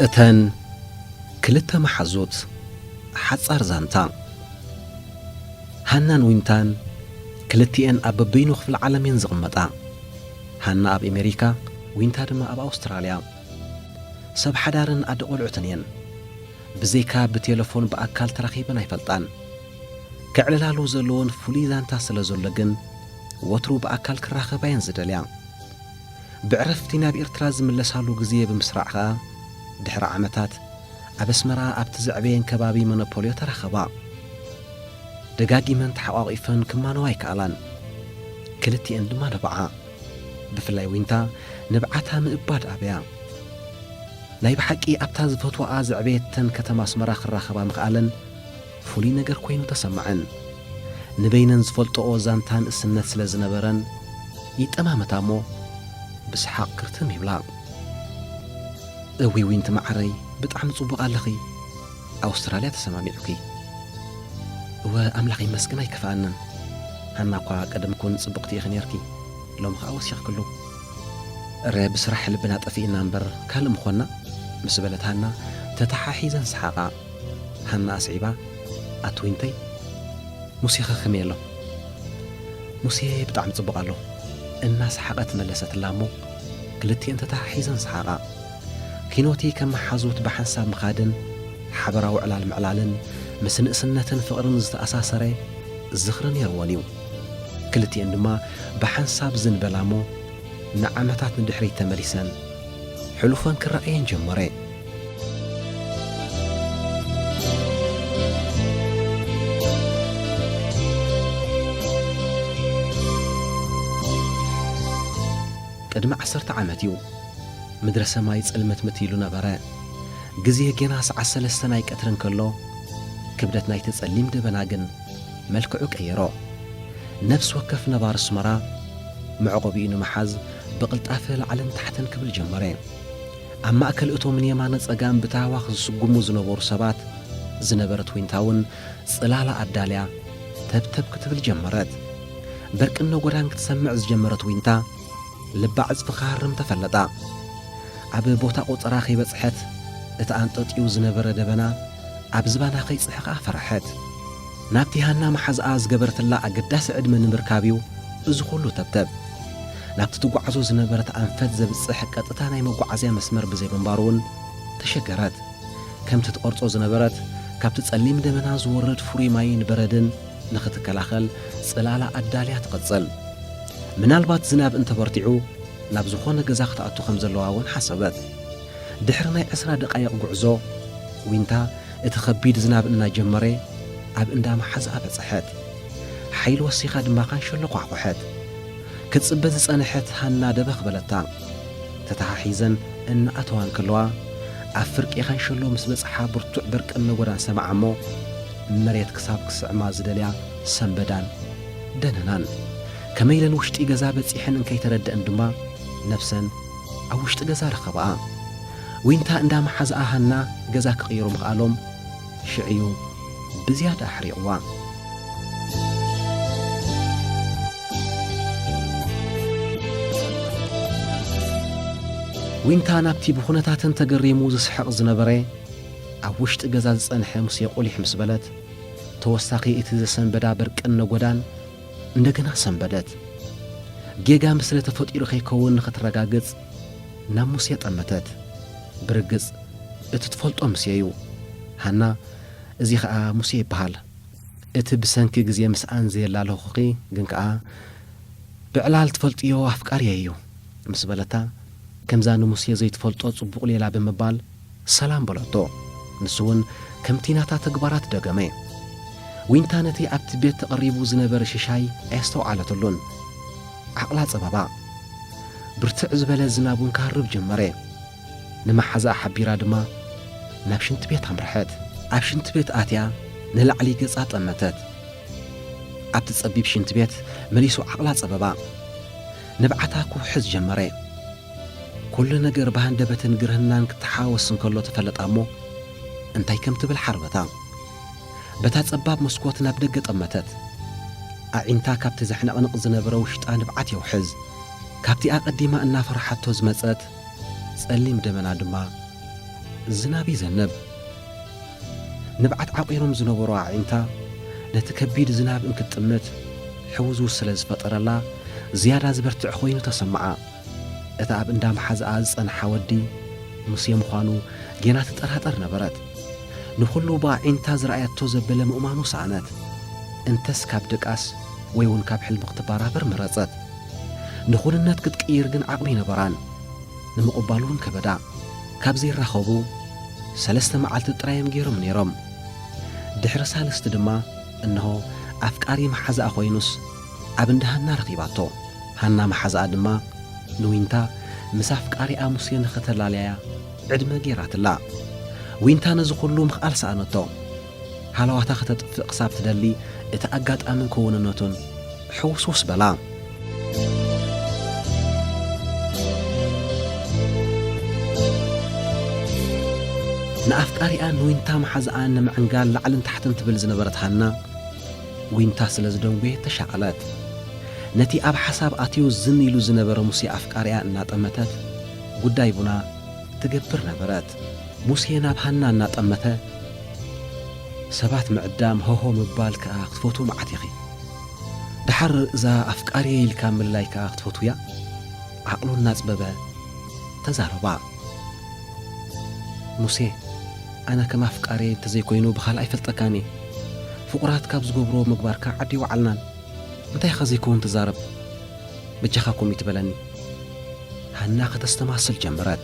እተን ክልተ መሓዙት ሓጻር ዛንታ ሃናን ዊንታን ክልቲአን ኣብ በበይኑ ክፍሊ ዓለም እየን ዝቕመጣ። ሃና ኣብ ኣሜሪካ፣ ዊንታ ድማ ኣብ ኣውስትራልያ። ሰብ ሓዳርን ኣደ ቆልዑትን እየን። ብዘይካ ብቴሌፎን ብኣካል ተራኺበን ኣይፈልጣን። ክዕልላሉ ዘለዎን ፍሉይ ዛንታ ስለ ዘሎ ግን ወትሩ ብኣካል ክራኸባ እየን ዝደልያ። ብዕረፍቲ ናብ ኤርትራ ዝምለሳሉ ግዜ ብምስራዕ ኸኣ ድሕሪ ዓመታት ኣብ ኣስመራ ኣብቲ ዘዕበየን ከባቢ ሞኖፖልዮ ተራኸባ። ደጋጊመን ተሓቋቒፈን ክማነዋ ኣይከኣላን። ክልቲአን ድማ ነብዓ። ብፍላይ ዊንታ ነብዓታ ምእባድ ኣብያ። ናይ ብሓቂ ኣብታ ዝፈትዋኣ ዘዕበየተን ከተማ ኣስመራ ክራኸባ ምኽኣለን ፍሉይ ነገር ኮይኑ ተሰማዐን። ንበይነን ዝፈልጦኦ ዛንታን እስነት ስለ ዝነበረን ይጠማመታ እሞ ብስሓቕ ክርትም ይብላ። እዊ ዊንቲ ማዕረይ ብጣዕሚ ጽቡቕ ኣለኺ፣ ኣውስትራልያ ተሰማሚዑኪ። እወ ኣምላኽ ይመስግን ኣይከፍኣንን። ሃና እኳ ቀደም ኩን ጽቡቕቲ ኢኺ ነርኪ፣ ሎም ከዓ ወሲኽ ክሉ እረ ብስራሕ ልብና ጠፊእና እምበር ካልእ ምኾና ምስ በለት ሃና ተተሓሒዘን ሰሓቓ። ሃና ኣስዒባ ኣቲ ዊንተይ ሙሴኸ ኸመይ ኣሎ? ሙሴ ብጣዕሚ ጽቡቕ ኣሎ እናሰሓቐት መለሰትላ እሞ ክልቲአን ተተሓሒዘን ሰሓቓ። ኪኖቲ ከም መሓዙት ብሓንሳብ ምኻድን ሓበራዊ ዕላል ምዕላልን ምስ ንእስነትን ፍቕርን ዝተኣሳሰረ ዝኽሪ ነይርዎን እዩ። ክልቲአን ድማ ብሓንሳብ ዝንበላ እሞ ንዓመታት ንድሕሪት ተመሊሰን ሕሉፈን ክረአየን ጀመረ። ቅድሚ 10 ዓመት እዩ ምድረ ሰማይ ጽልመት ምትኢሉ ነበረ። ግዜ ገና ሰዓት 3 ናይ ቀትርን ከሎ ክብደት ናይቲ ጸሊም ደበና ግን መልክዑ ቀይሮ። ነፍሲ ወከፍ ነባር ኣስመራ መዕቆቢኡ ንምሓዝ ብቕልጣፈ ላዕልን ታሕትን ክብል ጀመረ። ኣብ ማእከል እቶም ንየማነ ጸጋም ብታህዋኽ ዝስጉሙ ዝነበሩ ሰባት ዝነበረት ዊንታውን ጽላላ ኣዳልያ ተብተብ ክትብል ጀመረት። በርቅነ ጐዳን ክትሰምዕ ዝጀመረት ዊንታ ልባ ዕጽፊ ክሃርም ተፈለጣ። ኣብ ቦታ ቁፅራ ኸይበጽሐት እቲ ኣንጠጢኡ ዝነበረ ደበና ኣብ ዝባና ኸይጽሕቓ ፈርሐት። ናብቲ ሃና መሓዝኣ ዝገበረትላ ኣገዳሲ ዕድመ ንምርካብ እዩ እዚ ኹሉ ተብተብ። ናብቲ ትጓዓዞ ዝነበረት ኣንፈት ዘብጽሕ ቀጥታ ናይ መጓዓዝያ መስመር ብዘይምንባሩ እውን ተሸገረት። ከምቲ ትቐርጾ ዝነበረት ካብቲ ጸሊም ደመና ዝወርድ ፍሩይ ማይን በረድን ንኽትከላኸል ጽላላ ኣዳልያ ትቐጽል። ምናልባት ዝናብ እንተበርቲዑ ናብ ዝኾነ ገዛ ክትኣቱ ከም ዘለዋ እውን ሓሰበት። ድሕሪ ናይ 20 ደቓይቕ ጉዕዞ ዊንታ እቲ ኸቢድ ዝናብ እናጀመረ ኣብ እንዳ መሓዝኣ በጽሐት። ሓይሊ ወሲኻ ድማ ኻንሸሎ ኳሕኩሐት። ክትጽበ ዝጸንሐት ሃና ደበኽ በለታ። ተተሓሒዘን እናኣተዋን ከለዋ ኣብ ፍርቂ ኻንሸሎ ምስ በጽሓ ብርቱዕ በርቅነ ጐዳን ሰማዓ እሞ መሬት ክሳብ ክስዕማ ዝደልያ ሰንበዳን ደነናን ከመይለን ውሽጢ ገዛ በጺሐን እንከይተረድአን ድማ ነፍሰን ኣብ ውሽጢ ገዛ ረኸብኣ። ዊንታ እንዳ መሓዝኣ ሃና ገዛ ክቕይሩ ምኽኣሎም ሽዕዩ ብዝያዳ ኣሕሪቕዋ። ዊንታ ናብቲ ብኹነታትን ተገሪሙ ዝስሕቕ ዝነበረ ኣብ ውሽጢ ገዛ ዝጸንሐ ሙሴ ቖሊሕ ምስ በለት ተወሳኺ እቲ ዘሰንበዳ በርቅነ ጐዳን እንደገና ሰንበደት። ጌጋ ምስለ ተፈጢሩ ኸይከውን ንኽትረጋግጽ ናብ ሙሴ ጠመተት። ብርግጽ እቲ ትፈልጦ ሙሴ እዩ። ሃና እዚ ኸዓ ሙሴ ይበሃል። እቲ ብሰንኪ ግዜ ምስኣን ዘየላለኹኺ ግን ከኣ ብዕላል ትፈልጥዮ ኣፍቃርየ እዩ ምስ በለታ ከምዛ ንሙሴ ዘይትፈልጦ ጽቡቕ ሌላ ብምባል ሰላም በለቶ። ንሱውን ከምቲ ናታ ተግባራት ደገመ። ዊንታ ነቲ ኣብቲ ቤት ተቐሪቡ ዝነበረ ሽሻይ ኣየስተውዓለትሉን። ዓቕላ ጸበባ ብርትዕ ዝበለ ዝናቡን ካርብ ጀመረ። ንመሓዝኣ ሓቢራ ድማ ናብ ሽንቲ ቤት ኣምርሐት። ኣብ ሽንቲ ቤት ኣትያ ንላዕሊ ገጻ ጠመተት። ኣብቲ ጸቢብ ሽንቲ ቤት መሊሱ ዓቕላ ጸበባ ንብዓታ ኩውሕዝ ጀመረ። ኩሉ ነገር ብሃንደበትን ግርህናን ክትሓወስ እንከሎ ተፈለጣ እሞ እንታይ ከም ትብል ሓርበታ። በታ ጸባብ መስኮት ናብ ደገ ጠመተት። ኣዒንታ ካብቲ ዘሕነቕንቕ ዝነበረ ውሽጣ ንብዓት የውሕዝ። ካብቲ ኣቐዲማ እናፈርሓቶ ዝመጸት ጸሊም ደመና ድማ ዝናብ ይዘንብ ንብዓት ዓቂሮም ዝነበሩ ኣዒንታ ነቲ ከቢድ ዝናብ እንክጥምት ሕውዙ ስለ ዝፈጠረላ ዝያዳ ዝበርትዕ ኮይኑ ተሰምዓ እታ ኣብ እንዳ መሓዝኣ ዝጸንሓ ወዲ ሙሴ ምዃኑ ጌና ትጠራጠር ነበረት ንኹሉ ብኣዒንታ ዝረኣያቶ ዘበለ ምእማኑ ሰኣነት እንተስ ካብ ደቃስ ወይ እውን ካብ ሕልሚ ክትባራበር መረጸት ንኹልነት ክትቅይር ግን ዓቕሚ ነበራን ንምቕባሉ እውን ከበዳ ካብ ዘይራኸቡ 3 መዓልቲ ጥራዮም ገይሮም ነይሮም ድሕሪ ሳልስቲ ድማ እንሆ ኣፍቃሪ መሓዝኣ ኮይኑስ ኣብ እንዳ ሃና ረኺባቶ ሃና መሓዝኣ ድማ ንዊንታ ምስ ኣፍቃሪኣ ሙሴ ንኽተላለያ ዕድመ ገይራትላ ዊንታ ነዚ ኩሉ ምኽኣል ሰኣነቶ ሃለዋታ ኽተጥፍእ ክሳብ ትደሊ እቲ ኣጋጣምን ክውንነቱን ሕውስውስ በላ ንኣፍቃሪኣ ንዊንታ መሓዝኣ ንምዕንጋል ላዕልን ታሕትን ትብል ዝነበረት ሃና ዊንታ ስለ ዝደንጎየ ተሻቐለት ነቲ ኣብ ሓሳብ ኣትዩ ዝን ኢሉ ዝነበረ ሙሴ ኣፍቃሪኣ እናጠመተት ጉዳይ ቡና ትገብር ነበረት ሙሴ ናብ ሃና እናጠመተ ሰባት ምዕዳም ሆሆ ምባል ከዓ ክትፈቱ መዓት ኢኺ ድሓር እዛ ኣፍቃሪየ ኢልካ ምላይ ከዓ ክትፈቱያ ዓቕሉ እናጽበበ ተዛረባ ሙሴ ኣነ ከም ኣፍቃሪየ እንተዘይኮይኑ ብኻልእ ኣይፈልጠካኒ ፍቑራት ካብ ዝገብሮ ምግባርካ ዓዲ ይወዓልናን እንታይ ኸዘይክውን ትዛረብ ብጃኻ ኩም ይትበለኒ ሃና ከተስተማስል ጀመረት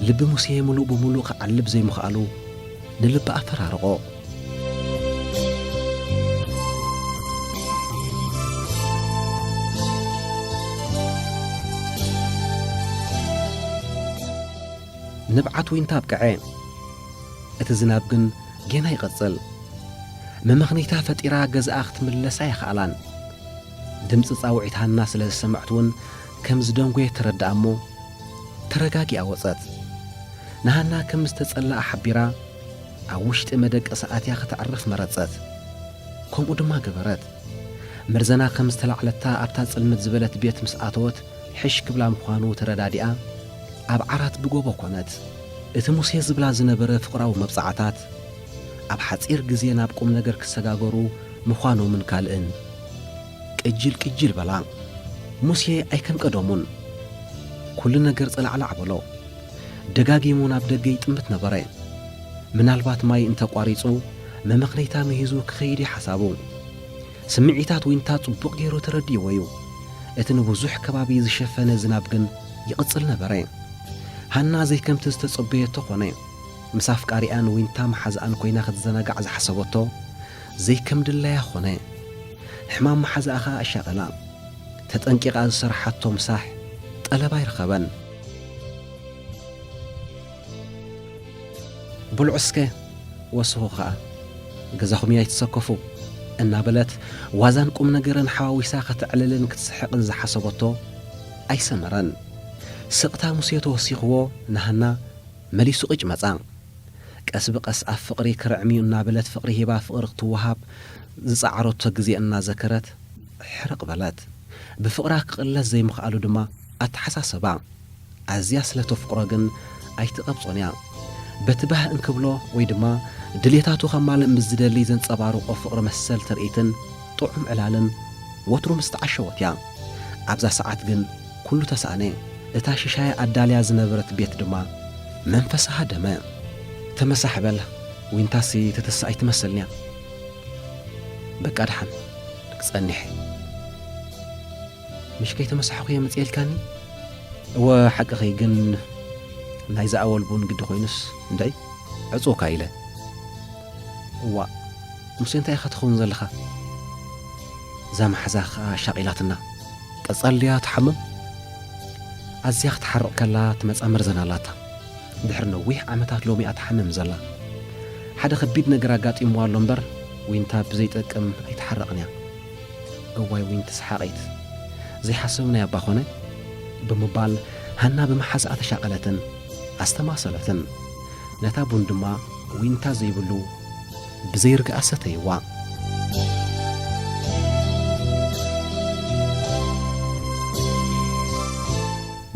ልቢ ሙሴ ሙሉእ ብምሉእ ክዓልብ ዘይምኽኣሉ ንልቢ ኣፈራርቆ ንብዓት ዊንታ ኣብቅዐ እቲ ዝናብ ግን ጌና ይቐጽል መመኽኒታ ፈጢራ ገዝኣ ክትምለሳ ይኽኣላን ድምፂ ጻውዒት ሃና ስለ ዝሰምዕት እውን ከም ዝደንጎየ ተረዳእ እሞ ተረጋጊኣ ወጸት ንሃና ከም ዝተጸላኣ ሓቢራ ኣብ ውሽጢ መደቀሲ ኣትያ ክትዕርፍ መረጸት ከምኡ ድማ ገበረት መርዘና ከም ዝተላዕለታ ኣብታ ጽልምት ዝበለት ቤት ምስ ኣተወት ሕሽ ክብላ ምዃኑ ተረዳዲኣ ኣብ ዓራት ብጎቦ ኮነት እቲ ሙሴ ዝብላ ዝነበረ ፍቕራዊ መብጻዕታት ኣብ ሓጺር ግዜ ናብ ቁም ነገር ክሰጋገሩ ምዃኖምን ካልእን ቅጅል በላ ሙሴ ኣይከም ቀደሙን ኩሉ ነገር ጽላዕላዕ በሎ ደጋጊሙ ናብ ደገ ይጥምት ነበረ ምናልባት ማይ እንተቋሪጹ መመኽነይታ መሂዙ ክኸይድ ሓሳቡ ስምዒታት ዊንታ ጽቡቕ ገይሩ ተረዲእዎ እዩ እቲ ንብዙሕ ከባቢ ዝሸፈነ ዝናብ ግን ይቕጽል ነበረ ሃና ዘይከምቲ ዝተጸበየቶ ኾነ ምስ ኣፍቃሪኣን ዊንታ መሓዝኣን ኮይና ክትዘናጋዕ ዝሓሰበቶ ዘይከም ድላያ ኾነ ሕማም መሓዝኣ ኸ ኣሻቐላ ተጠንቂቓ ዝሰርሓቶ ምሳሕ ጠለባ ይርከበን ብልዑስከ ወስኹ ኸዓ ገዛኹም እያ ይትሰከፉ እናበለት ዋዛን ቁም ነገርን ሓዋዊሳ ኸትዕልልን ክትስሕቕን ዝሓሰበቶ ኣይሰመረን ስቕታ ሙሴ ተወሲኽዎ ንሃና መሊሱ ቕጭ መጻ ቀስ ብቐስ ኣብ ፍቕሪ ክርዕሚዩ እናበለት ፍቕሪ ሂባ ፍቕሪ ክትወሃብ ዝጻዕረቶ ግዜ እናዘከረት ሕርቕ በለት ብፍቕራ ክቕለስ ዘይምኽኣሉ ድማ ኣተሓሳሰባ ኣዝያ ስለ ተፍቅሮ ግን ኣይትቐብጾን እያ በቲ ባህ እንክብሎ ወይ ድማ ድሌታቱ ኸማልእ ምስ ዝደሊ ዘንጸባርቆ ፍቕሪ መሰል ትርኢትን ጥዑም ዕላልን ወትሩ ምስ ተዓሸወት እያ ኣብዛ ሰዓት ግን ኩሉ ተሳእነ እታ ሽሻያ ኣዳልያ ዝነበረት ቤት ድማ መንፈስሃ ደመ ተመሳሕበል ዊንታሲ ተተሳኣይ ትመስልንያ በቃ ድሓን ክጸኒሕ ምሽከይ ተመሳሕኹ እየ መጽኤልካኒ እወ ሓቂኸይ ግን ናይ ዝኣወልቡን ግዲ ኾይኑስ እንደይ ዕጹካ ኢለ እዋ ሙሴ እንታይ ኢኻ ትኸውን ዘለኻ እዛ ማሕዛ ኸዓ ሻቒላትና ቀጸልያ ትሓምም ኣዝያ ክትሓርቕ ከላ ትመጻ መርዘናላታ ድሕሪ ነዊሕ ዓመታት ሎሚ ኣትሓምም ዘላ ሓደ ኸቢድ ነገር ኣጋጢምዋ ኣሎ እምበር ዊንታ ብዘይጠቅም ኣይትሓርቕን እያ እዋይ ዊንቲ ሰሓቒት ዘይሓሰብና ኣባ ኾነ ብምባል ሃና ብመሓዝኣ ተሻቐለትን ኣስተማሰለትን ነታ ቡን ድማ ዊንታ ዘይብሉ ብዘይርግኣ ሰተይዋ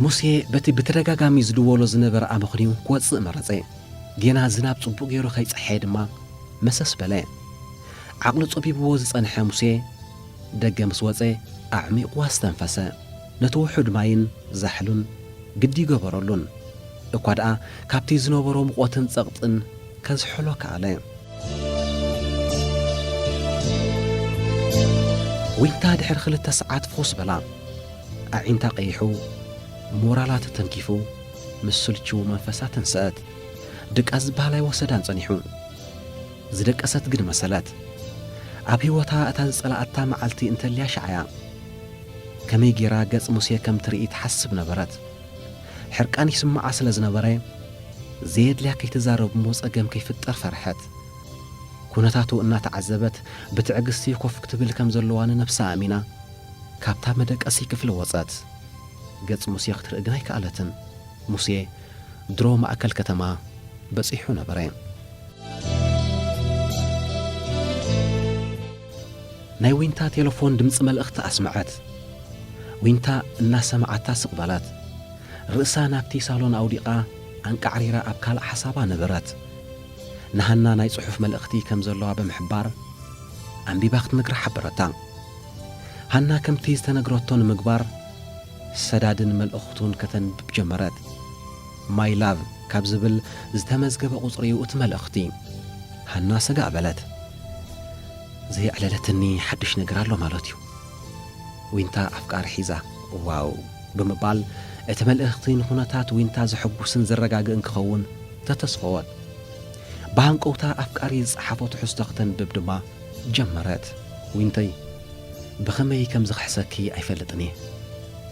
ሙሴ በቲ ብተደጋጋሚ ዝድወሎ ዝነበረ ኣመኽንዩ ክወፅእ መረፀ ጌና ዝናብ ጽቡቕ ገይሩ ከይጸሐየ ድማ መሰስ በለ ዓቕሊ ጸቢብዎ ዝጸንሐ ሙሴ ደገ ምስ ወፀ ኣዕሚቕ ዋስተንፈሰ ነቲ ውሑድ ማይን ዛሕሉን ግዲ ገበረሉን እኳ ደኣ ካብቲ ዝነበሮ ምቖትን ጸቕጥን ከዝሕሎ ከኣለ ወይንታ ድሕሪ 2 ሰዓት ፍኹስ በላ ኣዒንታ ቀይሑ ሞራላት ተንኪፉ ምስ ስልችው መንፈሳት እንስአት ድቃስ ዝበሃላይ ወሰዳን ጸኒሑ ዝደቀሰት ግን መሰለት ኣብ ሕይወታ እታ ዝጸላእታ መዓልቲ እንተልያ ሸዓያ ከመይ ጌራ ገጽ ሙሴ ከም ትርኢ ትሓስብ ነበረት ሕርቃን ይስምዓ ስለ ዝነበረ ዘየድልያ ከይትዛረብ እሞ ጸገም ከይፍጠር ፈርሐት ኩነታቱ እናተዓዘበት ብትዕግስቲ ኮፍ ክትብል ከም ዘለዋ ንነፍሳ ኣሚና ካብታ መደቀሲ ክፍሊ ወጸት ገጽ ሙሴ ክትርኢ ግን ኣይከኣለትን ሙሴ ድሮ ማእከል ከተማ በጺሑ ነበረ ናይ ዊንታ ቴሌፎን ድምፂ መልእኽቲ ኣስመዐት ዊንታ እናሰማዓታ ስቕበላት ርእሳ ናብቲ ሳሎን ኣውዲቓ ኣንቃዕሪራ ኣብ ካልእ ሓሳባ ነበረት ንሃና ናይ ጽሑፍ መልእኽቲ ከም ዘለዋ ብምሕባር ኣንቢባ ክትነግራ ሓበረታ ሃና ከምቲ ዝተነግረቶ ንምግባር ሰዳድን መልእኽቱን ከተንብብ ጀመረት ማይ ላቭ ካብ ዝብል ዝተመዝገበ ቁጽሪ እዩ እቲ መልእኽቲ ሃና ስጋእ በለት ዘይዕለለትኒ ሓድሽ ነገር ኣሎ ማለት እዩ ዊንታ ኣፍቃሪ ሒዛ ዋው ብምባል እቲ መልእኽቲ ንኹነታት ዊንታ ዘሐጉስን ዘረጋግእን ክኸውን ተተስፈወት ብሃንቀውታ ኣፍቃሪ ዝጸሓፎ ትሕዝቶ ከተንብብ ድማ ጀመረት ዊንተይ ብኸመይ ከም ዝኽሕሰኪ ኣይፈልጥን እየ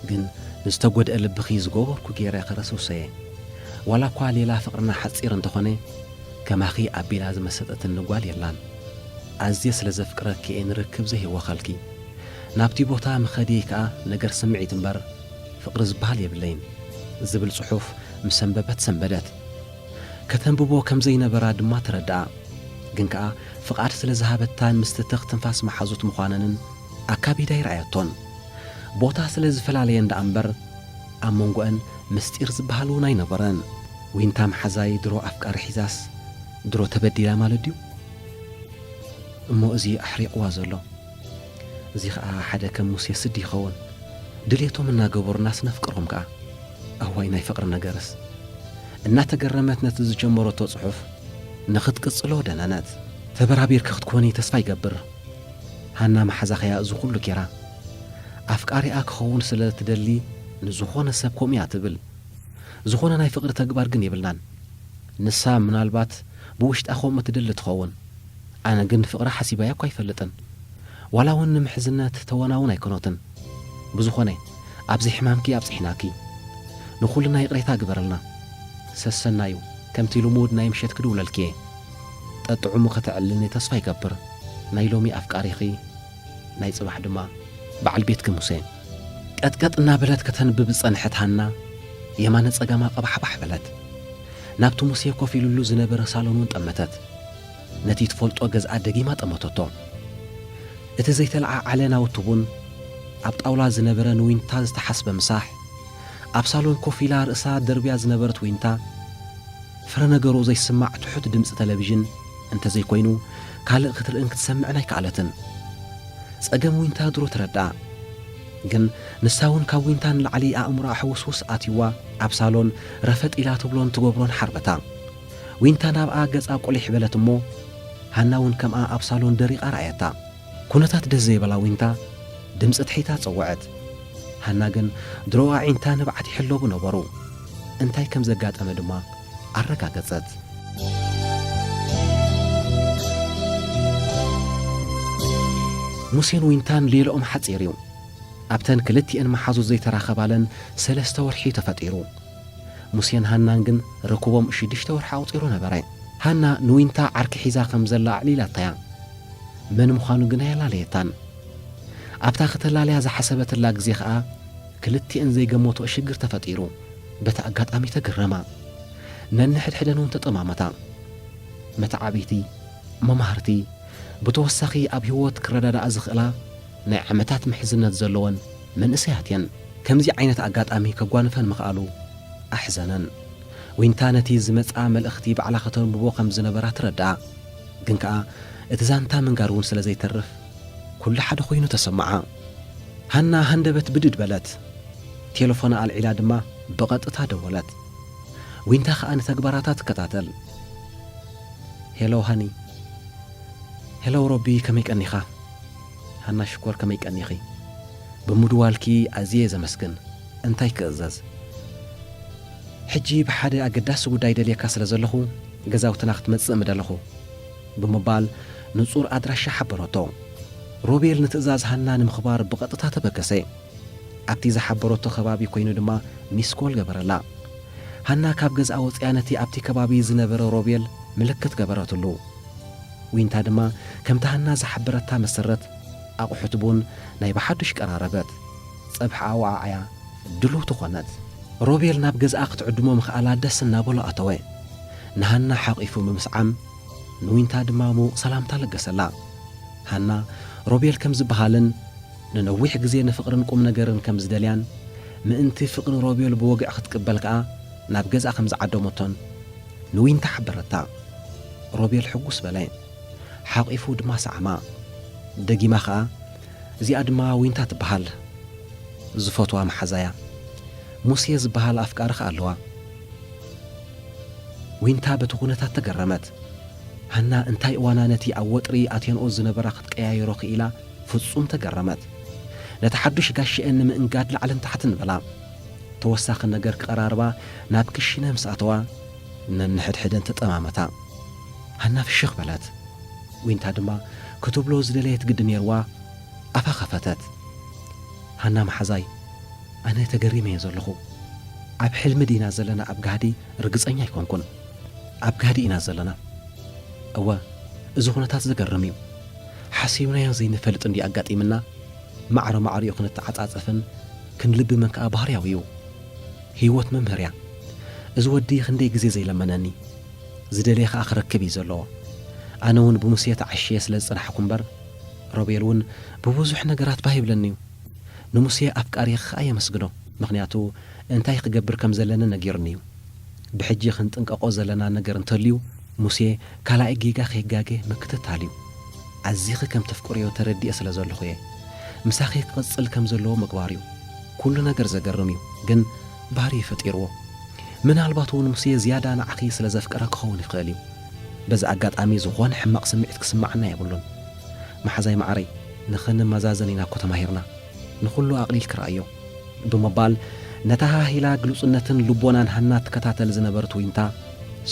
ግን ንዝተጐድአ ልብኺ ዝገበርኩ ገይረ ኸረስውሰየ ዋላ እኳ ሌላ ፍቕርና ሓፂር እንተኾነ ከማኺ ኣቢላ ዝመሰጠትን ንጓል የላን ኣዝየ ስለ ዘፍቅረኪ እየ ንርክብ ዘይወኸልኪ ናብቲ ቦታ ምኸድየ ከዓ ነገር ስምዒት እምበር ፍቕሪ ዝበሃል የብለይን ዝብል ጽሑፍ ምስ ሰንበበት ሰንበደት ከተንብቦ ከም ዘይነበራ ድማ ትረድኣ ግን ከዓ ፍቓድ ስለ ዝሃበታን ምስ ትትኽ ትንፋስ መሓዙት ምዃነንን ኣካቢዳ ይረኣየቶን ቦታ ስለ ዝፈላለየ እንዳ እምበር ኣብ መንጎአን ምስጢር ዝበሃል እውን ኣይነበረን ዊንታ መሓዛይ ድሮ ኣፍቃሪ ሒዛስ ድሮ ተበዲላ ማለት ድዩ እሞ እዚ ኣሕሪቕዋ ዘሎ እዚ ከዓ ሓደ ከም ሙሴ ስዲ ይኸውን ድሌቶም እናገበሩና ስነፍቅሮም ከዓ ኣዋይ ናይ ፍቕሪ ነገርስ እናተገረመት ነቲ ዝጀመረቶ ጽሑፍ ንኽትቅጽሎ ደነነት ተበራቢርካ ክትኮኒ ተስፋ ይገብር ሃና መሓዛኸያ እዚ ኩሉ ጌራ ኣፍቃሪኣ ክኸውን ስለ ትደሊ ንዝኾነ ሰብ ከምኡ ትብል ዝኾነ ናይ ፍቕሪ ተግባር ግን የብልናን ንሳ ምናልባት ብውሽጣ ከምኡ ትደሊ ትኸውን ኣነ ግን ፍቕራ ሓሲባያ እኳ ኣይፈልጥን ዋላ እውን ንምሕዝነት ተወናውን ኣይኮኖትን ብዝኾነ ኣብዚ ሕማምኪ ኣብፅሒናኪ ንኹልና ይቕሬታ ግበረልና ሰሰናዩ ከምቲ ልሙድ ናይ ምሸት ክድውለልኪ እየ ጠጥዑሙ ኸተዕልኒ ተስፋ ይገብር ናይ ሎሚ ኣፍቃሪኺ ናይ ጽባሕ ድማ በዓል ቤትኪ ሙሴ ቀጥቀጥ እናበለት ከተንብብ ጸንሐት ሃና የማነ ጸጋማ ቐባሕባሕ በለት ናብቲ ሙሴ ኮፍ ኢሉሉ ዝነበረ ሳሎኑን ጠመተት ነቲ ትፈልጦ ገዝኣ ደጊማ ጠመተቶ እቲ ዘይተለዓዓለ ናውቲ ቡን ኣብ ጣውላ ዝነበረ ንዊንታ ዝተሓስበ ምሳሕ ኣብ ሳሎን ኮፍ ኢላ ርእሳ ደርብያ ዝነበረት ዊንታ ፍረ ነገሩ ዘይስማዕ ትሑት ድምፂ ቴሌቪዥን እንተዘይኮይኑ ካልእ ክትርእን ክትሰምዕን ኣይከኣለትን ጸገም ዊንታ ድሮ ትረዳእ ግን ንሳውን ካብ ዊንታ ንላዕሊ ኣእምሮኣ ሕውስውስ ኣትይዋ ኣብ ሳሎን ረፈጥ ኢላ ትብሎን ትገብሮን ሓርበታ ዊንታ ናብኣ ገጻ ቆሊሕ በለት እሞ ሃና እውን ከምኣ ኣብ ሳሎን ደሪቓ ረኣየታ ኩነታት ደስ ዘይበላ ዊንታ ድምፂ ትሒታ ጸውዐት ሃና ግን ድሮዋ ዒንታ ንባዕቲ ይሕለቡ ነበሩ እንታይ ከም ዘጋጠመ ድማ ኣረጋገጸት ሙሴን ዊንታን ሌሎኦም ሓጺር እዩ ኣብተን ክልቲአን መሓዙት ዘይተራኸባለን 3 ወርሒ ተፈጢሩ ሙሴን ሃናን ግን ርክቦም 6 ወርሒ ኣውፂሩ ነበረ ሃና ንዊንታ ዓርኪ ሒዛ ከም ዘላ ኣዕሊላታያ መን ምዃኑ ግን ኣየላለየታን ኣብታ ከተላለያ ዝሓሰበትላ ግዜ ከዓ ክልቲአን ዘይገመቶ ሽግር ተፈጢሩ በታ ኣጋጣሚ ተገረማ ነንሕድሕደን እውን ተጠማመታ መተዓቢቲ መማህርቲ ብተወሳኺ ኣብ ህይወት ክረዳዳኣ ዝኽእላ ናይ ዓመታት ምሕዝነት ዘለወን መንእሰያት እየን ከምዚ ዓይነት ኣጋጣሚ ከጓንፈን ምኽኣሉ ኣሕዘነን ወይንታ ነቲ ዝመጻ መልእኽቲ ባዕላ ከተንብቦ ከም ዝነበራ ትረድኣ ግን ከዓ እቲ ዛንታ ምንጋር እውን ስለ ዘይተርፍ ኩሉ ሓደ ኮይኑ ተሰማዓ ሃና ሃንደበት ብድድ በለት ቴሌፎና ኣልዒላ ድማ ብቐጥታ ደወለት ወይንታ ከዓ ንተግባራታ ትከታተል ሄሎ ሃኒ ሄሎ ሮቢ ከመይ ቀኒኻ ሃና ሽኮር ከመይ ቀኒኺ ብምድዋልኪ ኣዝየ ዘመስግን እንታይ ክእዘዝ ሕጂ ብሓደ ኣገዳሲ ጉዳይ ደልየካ ስለ ዘለኹ ገዛውትና ክትመጽእ ምደለኹ ብምባል ንጹር ኣድራሻ ሓበረቶ ሮቤል ንትእዛዝ ሃና ንምኽባር ብቐጥታ ተበገሰ ኣብቲ ዝሓበረቶ ከባቢ ኮይኑ ድማ ሚስኮል ገበረላ ሃና ካብ ገዝኣ ወፅያ ነቲ ኣብቲ ከባቢ ዝነበረ ሮቤል ምልክት ገበረትሉ ወይንታ ድማ ከምቲ ሃና ዝሓበረታ መሰረት ኣቑሑት ቡን ናይ ብሓዱሽ ቀራረበት ፀብሒ ኣዋዓያ ድሉው ትኾነት ሮቤል ናብ ገዝኣ ክትዕድሞ ምኽኣላ ደስ እናበሎ ኣተወ ንሃና ሓቒፉ ብምስዓም ንወይንታ ድማ ሙቕ ሰላምታ ለገሰላ ሃና ሮቤል ከም ዝበሃልን ንነዊሕ ግዜ ንፍቕርን ቁም ነገርን ከም ዝደልያን ምእንቲ ፍቕሪ ሮቤል ብወግዕ ክትቅበል ከዓ ናብ ገዝኣ ከም ዝዓደሞቶን ንወይንታ ሓበረታ ሮቤል ሕጉስ በለ ሓቒፉ ድማ ሰዓማ ደጊማ ከዓ እዚኣ ድማ ወይንታ ትበሃል ዝፈትዋ መሓዛያ ሙሴ ዝበሃል ኣፍቃሪ ከዓ ኣለዋ ወይንታ በቲ ኩነታት ተገረመት ሃና እንታይ እዋና ነቲ ኣብ ወጥሪ ኣትየንኦ ዝነበራ ክትቀያየሮ ክኢላ ፍጹም ተገረመት ነቲ ሓዱሽ ጋሽአን ንምእንጋድ ላዕልን ታሕትን በላ ተወሳኺ ነገር ክቐራርባ ናብ ክሽነ ምስ ኣተዋ ነንሕድሕደን ተጠማመታ ሃና ፍሽኽ በለት ወይንታ ድማ ክትብሎ ዝደለየት ግዲ ነይርዋ ኣፋ ኸፈተት ሃና መሓዛይ ኣነ ተገሪመ እየ ዘለኹ ኣብ ሕልሚ ዲና ዘለና ኣብ ጋዲ ርግፀኛ ኣይኮንኩን ኣብ ጋዲ ኢና ዘለና እወ እዚ ኩነታት ዝገርም እዩ ሓሲብናዮ ዘይንፈልጥ እንዲ ኣጋጢምና ማዕሮ ማዕሪኡ ክንተዓጻጸፍን ክንልቢ መን ከዓ ባህርያዊ እዩ ህይወት መምህር እያ እዚ ወዲ ክንደይ ግዜ ዘይለመነኒ ዝደለየ ከዓ ክረክብ እዩ ዘለዎ ኣነ እውን ብሙሴ ተዓሽየ ስለ ዝጸናሕኩ እምበር ሮቤል እውን ብብዙሕ ነገራት ባሂብለኒ እዩ ንሙሴ ኣፍቃሪ ከዓ የመስግኖ ምኽንያቱ እንታይ ክገብር ከም ዘለና ነጊርኒ እዩ ብሕጂ ክንጥንቀቆ ዘለና ነገር እንተልዩ ሙሴ ካልኣይ ጌጋ ከይጋጌ መክትታል እዩ ኣዚኺ ከም ተፍቅርዮ ተረዲአ ስለ ዘለኹ እየ ምሳኺ ክቕጽል ከም ዘለዎ ምግባር እዩ ኩሉ ነገር ዘገርም እዩ ግን ባህሪ ይፈጢርዎ ምናልባት እውን ሙሴ ዝያዳ ንዓኺ ስለ ዘፍቀረ ክኸውን ይኽእል እዩ በዚ ኣጋጣሚ ዝኾነ ሕማቕ ስምዒት ክስማዕና የብሉን መሓዛይ ማዕረይ ንኽንመዛዘን ኢና እኮ ተማሂርና ንኹሉ ኣቕሊል ክረአዮ ብምባል ነታ ሃሂላ ግሉጽነትን ልቦናን ሃና ትከታተል ዝነበረት ወይንታ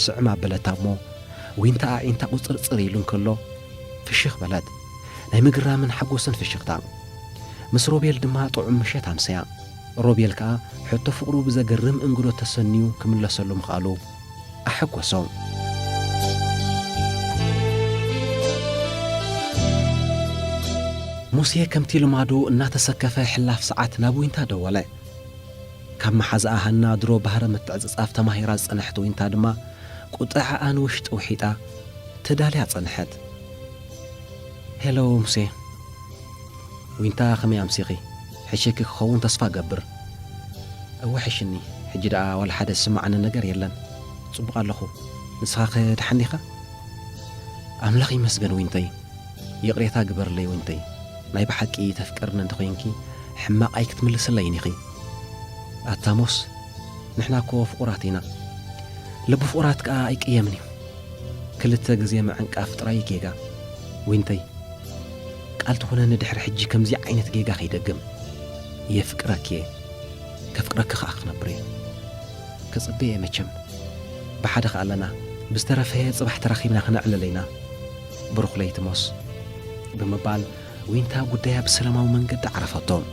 ስዕማ በለታ እሞ ወይንታ ኣዒንታ ቁፅርፅር ኢሉ እንከሎ ፍሽኽ በለት ናይ ምግራምን ሓጎስን ፍሽኽታ ምስ ሮቤል ድማ ጥዑም ምሸት ኣምስያ ሮቤል ከዓ ሕቶ ፍቕሩ ብዘገርም እንግዶ ተሰንዩ ክምለሰሉ ምኽኣሉ ኣሐጐሶም ሙሴ ከምቲ ልማዱ እናተሰከፈ ሕላፍ ሰዓት ናብ ወይንታ ደወለ ካብ መሓዛኣ ሃና ድሮ ባህረ ምትዕጽጻፍ ተማሂራ ዝጸንሐት ወይንታ ድማ ቁጥዓኣ ንውሽጢ ውሒጣ ተዳልያ ጸንሐት ሄሎ ሙሴ ወይንታ ከመይ ኣምሲኺ ሕሽኪ ክኸውን ተስፋ ገብር እወሕሽኒ ሕጂ ደኣ ዋላ ሓደ ዝስማዓኒ ነገር የለን ጽቡቕ ኣለኹ ንስኻ ኸ ድሓን ዲኻ ኣምላኽ ይመስገን ወይንተይ ይቕሬታ ግበርለይ ወይንተይ ናይ ብሓቂ ተፍቅርኒ እንተ ኾይንኪ ሕማቕ ክትምልስለይኒ ኢኺ ኣታሞስ ንሕና እኮ ፍቑራት ኢና ልቢ ፍቑራት ከዓ ኣይቅየምን እዩ ክልተ ግዜ መዕንቃፍ ጥራይ ጌጋ ወይንተይ ቃል ትኾነኒ ድሕሪ ሕጂ ከምዚ ዓይነት ጌጋ ከይደግም የፍቅረክ እየ ከፍቅረክ ከዓ ክነብር እየ ክጽበየ መቸም ብሓደ ከዓ ኣለና ብዝተረፈየ ጽባሕ ተራኺብና ክነዕልለ ኢና ብሩኽ ለይትሞስ ብምባል ወይንታ ጉዳያ ብሰላማዊ መንገዲ ዓረፈቶም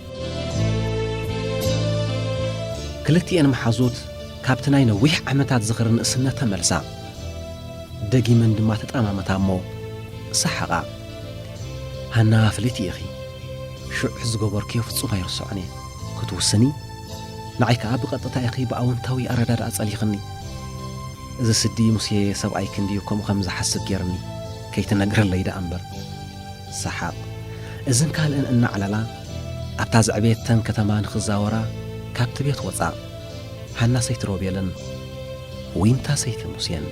ክልቲአን መሓዙት ካብቲ ናይ ነዊሕ ዓመታት ዝኽሪ ንእስነት ተመልሳ ደጊመን ድማ ተጠማመታ እሞ ሰሓቓ ሃና ፍልይቲ ኢኺ ሽዑ ዝገበርክዮ ፍጹም ኣይርስዖን እየ ክትውስኒ ንዓይ ከዓ ብቐጥታ ኢኺ ብኣወንታዊ ኣረዳድኣ ጸሊኽኒ እዚ ስዲ ሙሴ ሰብኣይ ክንድዩ ከምኡ ከም ዝሓስብ ጌርኒ ከይትነግረለይ ደኣ እምበር ሰሓቕ እዝን ካልእን እናዕለላ ኣብታ ዝዕቤተን ከተማ ንኽዛወራ ካብቲ ቤት ወፃእ ሓና ሰይቲ ሮቤልን ወይንታ ሰይቲ ሙሴን